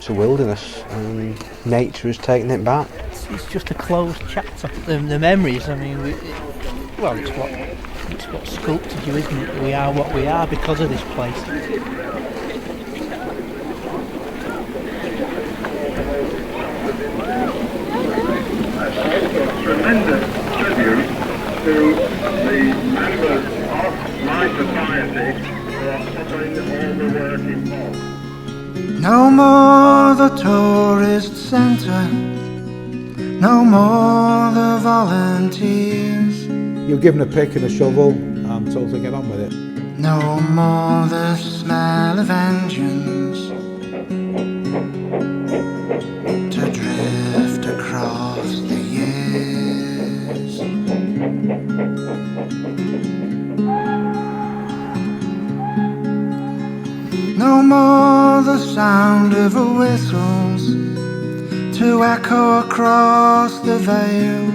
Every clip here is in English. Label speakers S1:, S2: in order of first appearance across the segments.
S1: It's a wilderness, and nature has taken it back.
S2: It's just a closed chapter. The memories, I mean, it's what sculpted you, isn't it? We are what we are because of this place.
S3: Tremendous tribute to the members of my society who are putting all the work involved.
S4: No more the tourist centre, no more the volunteers.
S5: You're given a pick and a shovel and told to get on with it.
S4: No more the smell of engines to drift across the years. No more the sound of whistles to echo across the vale,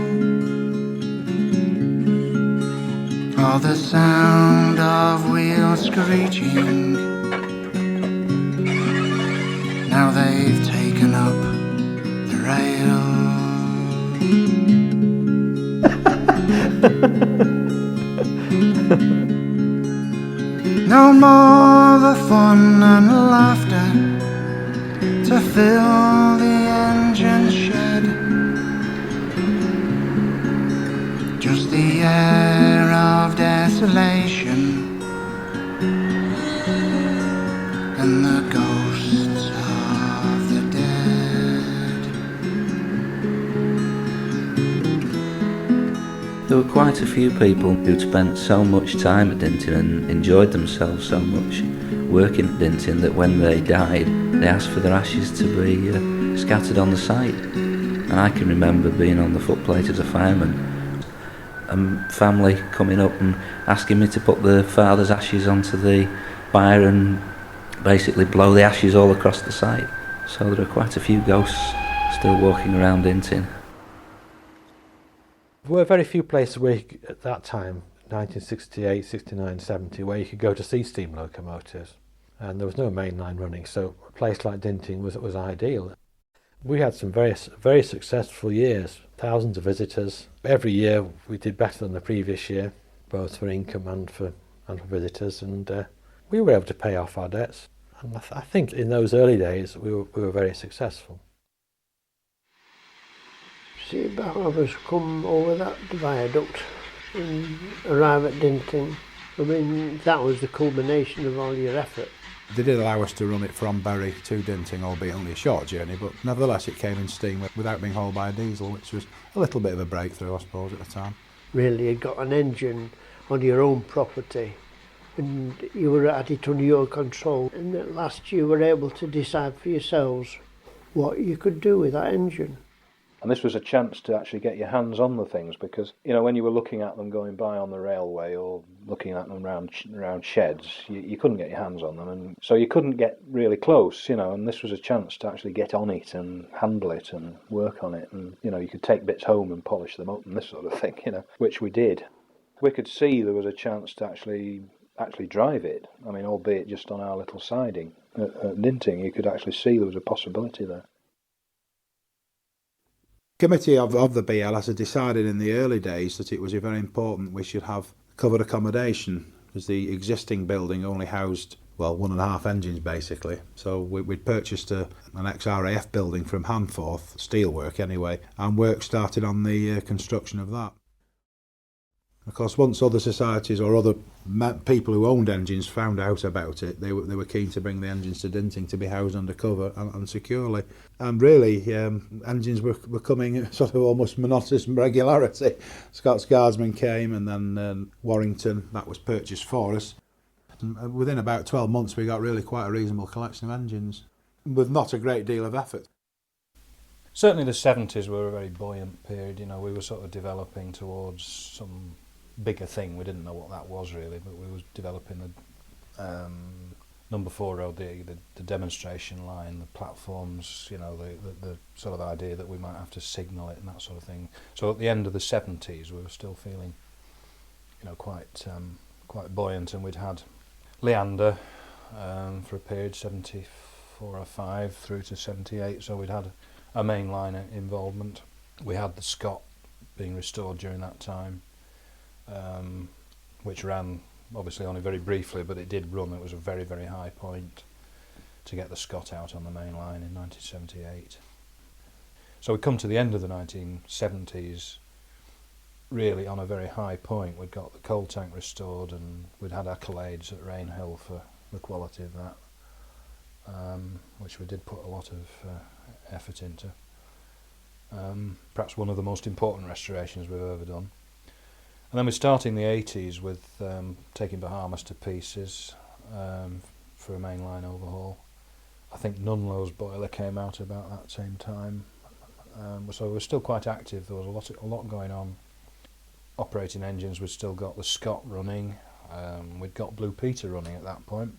S4: or the sound of wheels screeching. Now they've taken up the rail. No more the fun and laughter to fill the engine shed. Just the air of desolation and the ghosts of the dead.
S6: There were quite a few people who'd spent so much time at Dinting and enjoyed themselves so much working at Dinting that when they died, they asked for their ashes to be scattered on the site. And I can remember being on the footplate as a fireman, and family coming up and asking me to put the father's ashes onto the pyre and basically blow the ashes all across the site. So there are quite a few ghosts still walking around Dinting.
S1: There were very few places where at that time, 1968, 69, 70, where you could go to see steam locomotives. And there was no main line running, so a place like Dinting was ideal. We had some very successful years, thousands of visitors. Every year we did better than the previous year, both for income and for visitors, and we were able to pay off our debts. And I think in those early days we were very successful.
S7: See Bahamas come over that viaduct and arrive at Dinting. I mean, that was the culmination of all your effort.
S5: They did allow us to run it from Bury to Dinting, albeit only a short journey, but nevertheless it came in steam without being hauled by a diesel, which was a little bit of a breakthrough, I suppose, at the time.
S7: Really, you got an engine on your own property and you were at it under your control, and at last you were able to decide for yourselves what you could do with that engine.
S8: And this was a chance to actually get your hands on the things, because, you know, when you were looking at them going by on the railway or looking at them around sheds, you couldn't get your hands on them, and so you couldn't get really close, you know, and this was a chance to actually get on it and handle it and work on it, and, you know, you could take bits home and polish them up and this sort of thing, you know, which we did. We could see there was a chance to actually drive it. I mean, albeit just on our little siding at Dinting, you could actually see there was a possibility there.
S5: Committee of the BLS had decided in the early days that it was very important we should have covered accommodation, as the existing building only housed, well, 1.5 engines basically. So we'd purchased an ex-RAF building from Hanforth, steelwork anyway, and work started on the construction of that. Of course, once other societies or other people who owned engines found out about it, they were keen to bring the engines to Dinting to be housed under cover and securely. And really, engines were coming sort of almost monotonous regularity. Scots Guardsman came, and then Warrington, that was purchased for us. And within about 12 months, we got really quite a reasonable collection of engines, with not a great deal of effort.
S9: Certainly the 70s were a very buoyant period. You know, we were sort of developing towards some bigger thing. We didn't know what that was really, but we were developing the number 4 road, the demonstration line, the platforms, you know, the sort of idea that we might have to signal it and that sort of thing. So at the end of the 70s we were still feeling, you know, quite buoyant, and we'd had Leander for a period, 74 4 or 5 through to 78, so we'd had a mainline involvement. We had the Scot being restored during that time, which ran obviously only very briefly, but it did run. It was a very, very high point to get the Scot out on the main line in 1978. So we come to the end of the 1970s really on a very high point. We'd got the coal tank restored, and we'd had accolades at Rainhill for the quality of that, which we did put a lot of effort into. Perhaps one of the most important restorations we've ever done. And then we're starting the 80s with taking Bahamas to pieces for a mainline overhaul. I think Nunlow's boiler came out about that same time. So we're still quite active. There was a lot going on. Operating engines, we'd still got the Scot running. We'd got Blue Peter running at that point.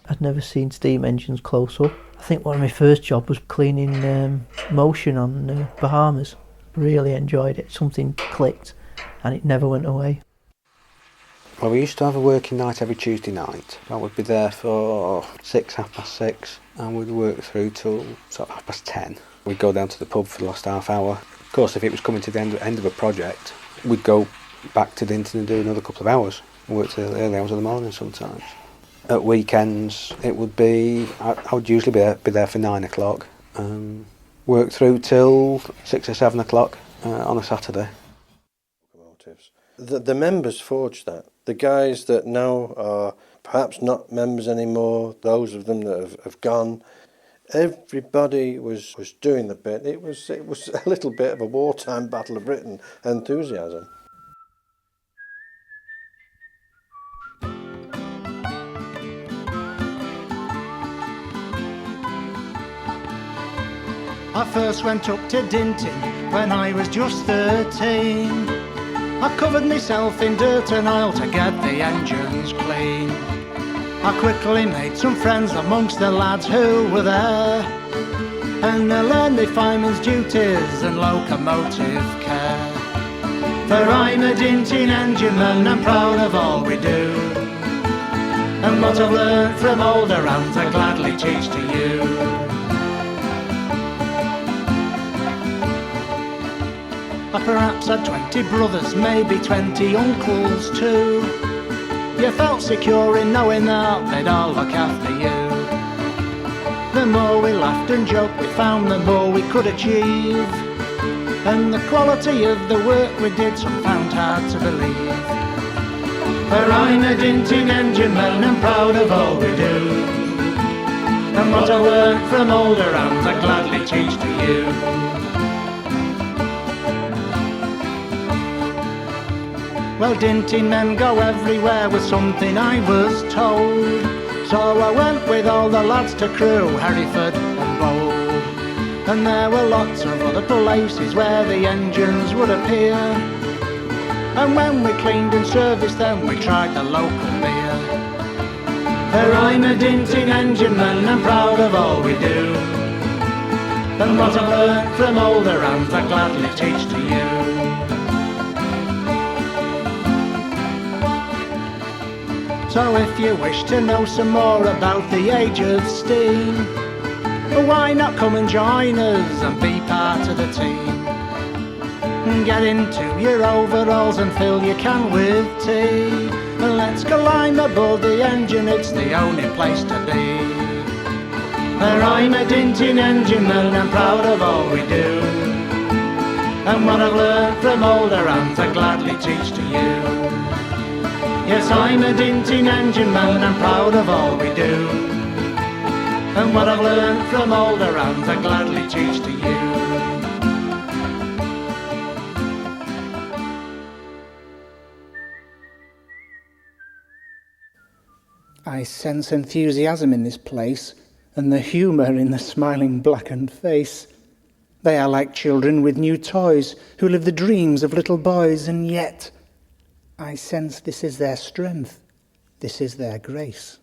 S2: I'd never seen steam engines close up. I think one of my first jobs was cleaning motion on Bahamas. Really enjoyed it. Something clicked and it never went away.
S10: Well, we used to have a working night every Tuesday night. I would be there for 6, 6:30, and we'd work through till sort of 10:30. We'd go down to the pub for the last half hour. Of course, if it was coming to the end of a project, we'd go back to Dinting and do another couple of hours. Work till the early hours of the morning sometimes. At weekends, it would be, I would usually be there for 9 o'clock. Work through till 6 or 7 o'clock on a Saturday.
S11: The members forged that. The guys that now are perhaps not members anymore, those of them that have gone, everybody was doing the bit. It was a little bit of a wartime Battle of Britain enthusiasm.
S4: I first went up to Dinting when I was just 13. I covered myself in dirt and oil to get the engines clean. I quickly made some friends amongst the lads who were there, and I learned my fireman's duties and locomotive care. For I'm a Dinting engineman and proud of all we do, and what I've learned from older hands I gladly teach to you. I perhaps had 20 brothers, maybe 20 uncles too. You felt secure in knowing that they'd all look after you. The more we laughed and joked we found, the more we could achieve. And the quality of the work we did some found hard to believe. For I'm a Dinting engineman and proud of all we do, and what I learned from older hands I gladly teach to you. Well, Dinting men go everywhere was something I was told, so I went with all the lads to Crewe, Hereford and Bold. And there were lots of other places where the engines would appear, and when we cleaned and serviced them we tried the local beer. For I'm a Dinting engineman and proud of all we do, and what I've learned from older hands I gladly teach to you. So if you wish to know some more about the age of steam, why not come and join us and be part of the team? Get into your overalls and fill your can with tea, and let's climb aboard the engine, it's the only place to be. For I'm a Dinting engineman and proud of all we do, and what I've learned from older hands I gladly teach to you. Yes, I'm a Dinting engineman and proud of all we do, and what I've learned from older hands I gladly teach to you.
S12: I sense enthusiasm in this place, and the humour in the smiling blackened face. They are like children with new toys, who live the dreams of little boys, and yet I sense this is their strength, this is their grace.